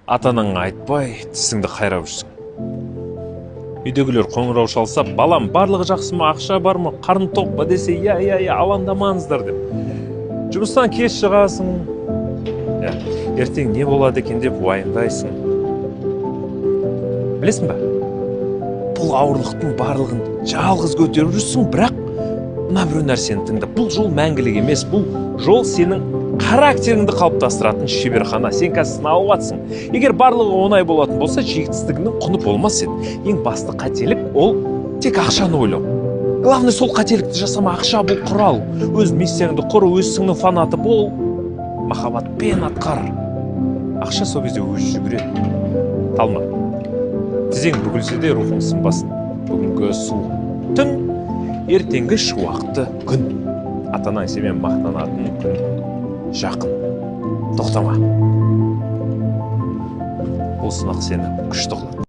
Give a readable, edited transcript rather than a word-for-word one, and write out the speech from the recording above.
Ата-анаңа айтпай, тісіңді қайрап жүрсің. Үйдегілер қоңырау шалса, балам барлығы жақсы ма, ақша бар ма, қарны тоқ па десе, я, алаңдамаңыздар деп. Жұмыстан кеш шығасың. Ертең не болады екен деп уайымдайсың. Білесің ба? Бұл ауырлықтың барлығын жалғыз көтеріп жүрсің, бірақ мына бір нәрсені тыңда. Бұл жол мәңгілік емес, бұл жол сенің характеріңді қалыптастыратын шеберхана. Сен қазір сыналып жатсың. Егер барлығы оңай болатын болса, жетістігіңнің құны болмас еді. Ең басты қателік ол тек ақшаны ойлау. Главное, сол қателікті жасама. Ақша бұл құрал. Өз миссияңды құр, өз ісіңнің фанаты бол. Махаббатпен атқар. Ақша сол кезде өзі жүгіреді. Талма. Тізең бүгілсе де рухың сынбасын. Бүгінгі суық түн, ертеңгі шуақты күн. Ата-анаң сенімен мақтанатын күн жақын. Тоқтама. Бұл сынақ сені күшті қылады.